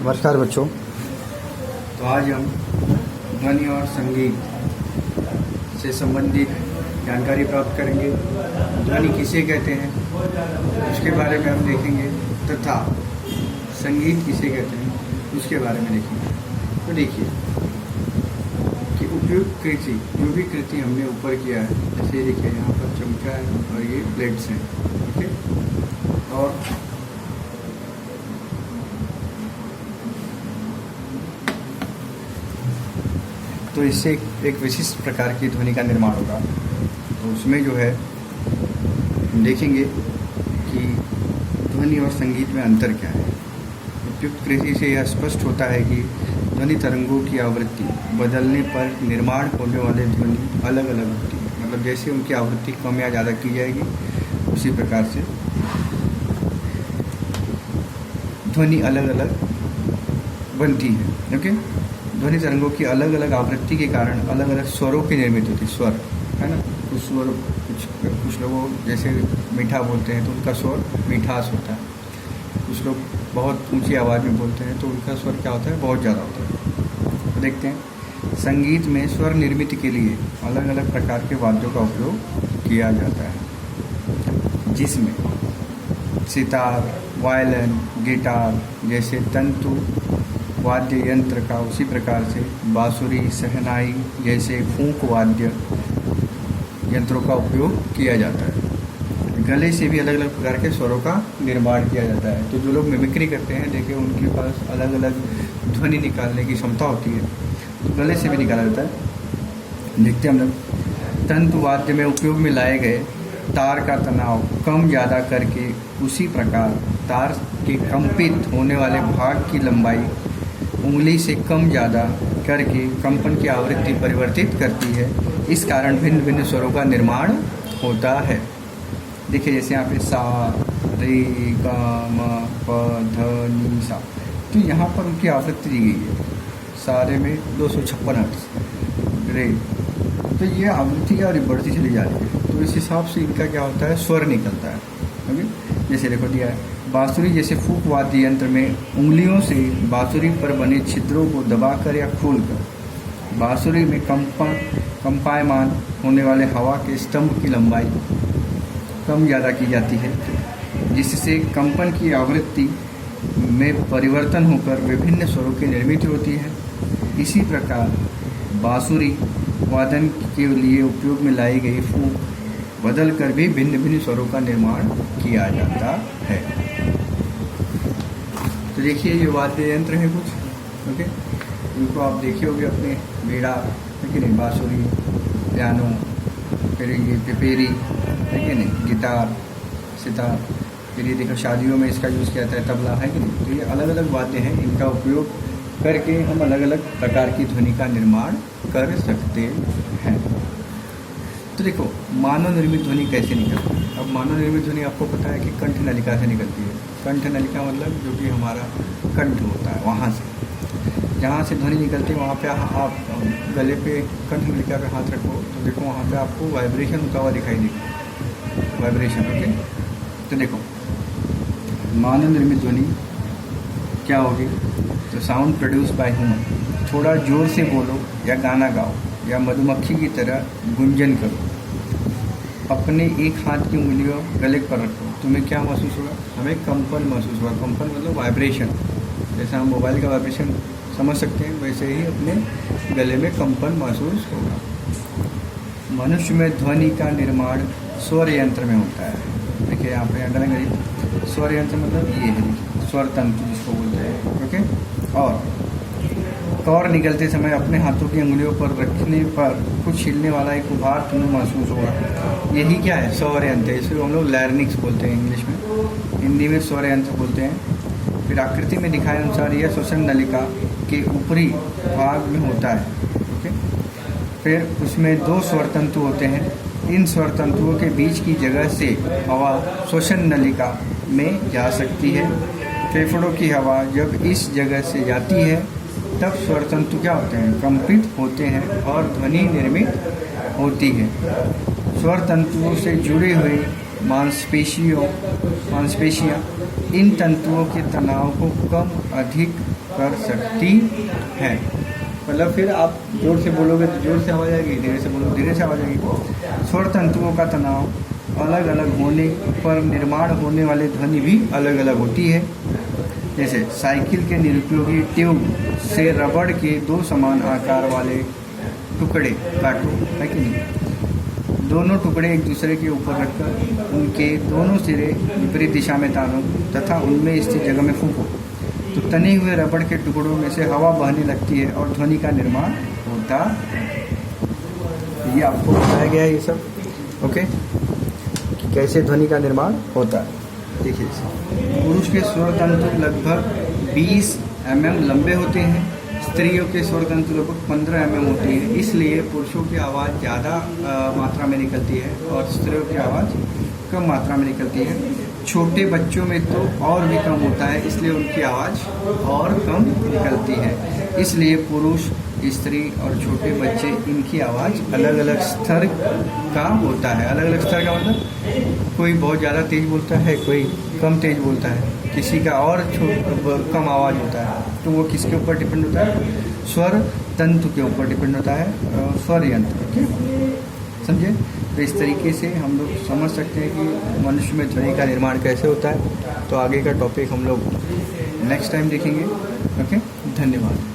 नमस्कार बच्चों। तो आज हम ध्वनि और संगीत से संबंधित जानकारी प्राप्त करेंगे। ध्वनि किसे कहते हैं उसके बारे में हम देखेंगे तथा संगीत किसे कहते हैं उसके बारे में देखेंगे। तो देखिए कि उपयुक्त कृति, जो भी कृति हमने ऊपर किया है, जैसे देखिए यहाँ पर चमका है और ये प्लेट्स हैं, ठीक है। और तो इससे एक विशिष्ट प्रकार की ध्वनि का निर्माण होगा। तो उसमें जो है हम देखेंगे कि ध्वनि और संगीत में अंतर क्या है। उपयुक्त कृति से यह स्पष्ट होता है कि ध्वनि तरंगों की आवृत्ति बदलने पर निर्माण होने वाले ध्वनि अलग अलग होती है। मतलब जैसे उनकी आवृत्ति कम या ज़्यादा की जाएगी उसी प्रकार से ध्वनि अलग अलग बनती है। ओके, ध्वनि तरंगों की अलग अलग आवृत्ति के कारण अलग अलग स्वरों की निर्मित होती है। स्वर है ना, कुछ स्वर कुछ लोगों जैसे मीठा बोलते हैं तो उनका स्वर मिठास होता है। कुछ लोग बहुत ऊंची आवाज़ में बोलते हैं तो उनका स्वर क्या होता है, बहुत ज़्यादा होता है। तो देखते हैं संगीत में स्वर निर्मित के लिए अलग अलग प्रकार के वाद्यों का उपयोग किया जाता है, जिसमें सितार, वायलिन, गिटार जैसे तंतु वाद्य यंत्र का, उसी प्रकार से बांसुरी, शहनाई जैसे फूंक वाद्य यंत्रों का उपयोग किया जाता है। गले से भी अलग अलग प्रकार के स्वरों का निर्माण किया जाता है। तो जो लोग मिमिक्री करते हैं, देखिए उनके पास अलग अलग ध्वनि निकालने की क्षमता होती है, तो गले से भी निकाला जाता है। देखते हैं हम लोग तंतु वाद्य में उपयोग में लाए गए तार का तनाव कम ज़्यादा करके उसी प्रकार तार के कंपित होने वाले भाग की लंबाई उंगली से कम ज़्यादा करके कंपन की आवृत्ति परिवर्तित करती है। इस कारण भिन्न भिन्न स्वरों का निर्माण होता है। देखिए जैसे यहाँ पे सा, रे, गा, म, प, ध, नी, सा, तो यहाँ पर उनकी आवृत्ति दी गई है। सारे में 256 हर्ट्ज, रे, तो ये आवृत्ति और बढ़ती चली जा रही है। तो इस हिसाब से इनका क्या होता है, स्वर निकलता है। ओके, जैसे देखो दिया है बांसुरी जैसे फूंक वाद्य यंत्र में उंगलियों से बांसुरी पर बने छिद्रों को दबाकर या खोलकर बांसुरी में कंपायमान होने वाले हवा के स्तंभ की लंबाई कम ज़्यादा की जाती है, जिससे कंपन की आवृत्ति में परिवर्तन होकर विभिन्न स्वरों की निर्मित होती है। इसी प्रकार बांसुरी वादन के लिए उपयोग में लाई गई फूंक बदल कर भी भिन्न भिन्न स्वरों का निर्माण किया जाता है। तो देखिए ये वाद्य यंत्र है कुछ, ओके, इनको आप देखे होंगे अपने बीड़ा है कि नहीं, बांसुरी, पियानो, फिर ये पिपेरी है कि नहीं, गिटार, सितार, फिर ये देखो शादियों में इसका यूज़ किया जाता है, तबला है कि नहीं। तो ये अलग अलग वाद्य हैं, इनका उपयोग करके हम अलग अलग प्रकार की ध्वनि का निर्माण कर सकते हैं। तो देखो मानव निर्मित ध्वनि कैसे निकलती है। अब मानव निर्मित ध्वनि आपको पता है कि कंठ नलिका से निकलती है। कंठ नलिका मतलब जो कि हमारा कंठ होता है, वहाँ से जहाँ से ध्वनि निकलती है वहाँ पे आप गले पे कंठ नलिका पे हाथ रखो तो देखो वहाँ पे आपको वाइब्रेशन होता हुआ दिखाई देगा, वाइब्रेशन। ओके, तो देखो मानव निर्मित ध्वनि क्या होगी, तो साउंड प्रोड्यूस बाय ह्यूमन। थोड़ा जोर से बोलो या गाना गाओ या मधुमक्खी की तरह गुंजन करो। अपने एक हाथ की उंगलियों गले पर रखो, तुम्हें क्या महसूस होगा, हमें कंपन महसूस होगा। कंपन मतलब वाइब्रेशन, जैसे हम मोबाइल का वाइब्रेशन समझ सकते हैं वैसे ही अपने गले में कंपन महसूस होगा। मनुष्य में ध्वनि का निर्माण स्वर यंत्र में होता है। देखिए यहाँ पे अंडरलाइन करिए, स्वर यंत्र मतलब ये है स्वर तंतु जिसको बोलते हैं। ओके, और कौर निकलते समय अपने हाथों की उंगलियों पर रखने पर कुछ हिलने वाला एक उभार तुम्हें महसूस होगा। यही क्या है, स्वर यंत्र। इसको हम लोग लैरिंक्स बोलते हैं इंग्लिश में, हिंदी में स्वर यंत्र बोलते हैं। फिर आकृति में दिखाए अनुसार यह श्वसन नलिका के ऊपरी भाग में होता है। ओके, फिर उसमें 2 स्वर तंतु होते हैं। इन स्वर तंतुओं के बीच की जगह से हवा श्वसन नलिका में जा सकती है। फेफड़ों की हवा जब इस जगह से जाती है तब स्वर तंतु क्या होते हैं, कंपित होते हैं और ध्वनि निर्मित होती है। स्वर तंतुओं से जुड़े हुए मांसपेशियाँ इन तंतुओं के तनाव को कम अधिक कर सकती है। मतलब फिर आप जोर से बोलोगे तो जोर से आवाज़ आएगी, धीरे से बोलोगे धीरे से आवाज़ आएगी। स्वर तंतुओं का तनाव अलग अलग होने पर निर्माण होने वाली ध्वनि भी अलग अलग होती है। जैसे साइकिल के निरुपयोगी ट्यूब से रबड़ के दो समान आकार वाले टुकड़े काटो, है कि नहीं। दोनों टुकड़े एक दूसरे के ऊपर रखकर उनके दोनों सिरे विपरीत दिशा में तानो तथा उनमें स्थित जगह में फूंको, तो तने हुए रबड़ के टुकड़ों में से हवा बहने लगती है और ध्वनि का निर्माण होता है। ये आपको बताया गया है ये सब, ओके, कि कैसे ध्वनि का निर्माण होता है। देखिए, पुरुष के स्वर तंतु लगभग 20 mm लंबे होते हैं, स्त्रियों के स्वर तंतु लगभग 15 mm होती है। इसलिए पुरुषों की आवाज़ ज़्यादा मात्रा में निकलती है और स्त्रियों की आवाज़ कम मात्रा में निकलती है। छोटे बच्चों में तो और भी कम होता है, इसलिए उनकी आवाज़ और कम निकलती है। इसलिए पुरुष, स्त्री और छोटे बच्चे, इनकी आवाज़ अलग अलग स्तर का होता है। अलग अलग स्तर का मतलब कोई बहुत ज़्यादा तेज़ बोलता है, कोई कम तेज़ बोलता है, किसी का और कम आवाज़ होता है। तो वो किसके ऊपर डिपेंड होता है? स्वर तंतु के ऊपर डिपेंड होता है, स्वर यंत्र। ओके, समझे? तो इस तरीके से हम लोग समझ सकते हैं कि मनुष्य में ध्वनि का निर्माण कैसे होता है। तो आगे का टॉपिक हम लोग नेक्स्ट टाइम देखेंगे। ओके, धन्यवाद।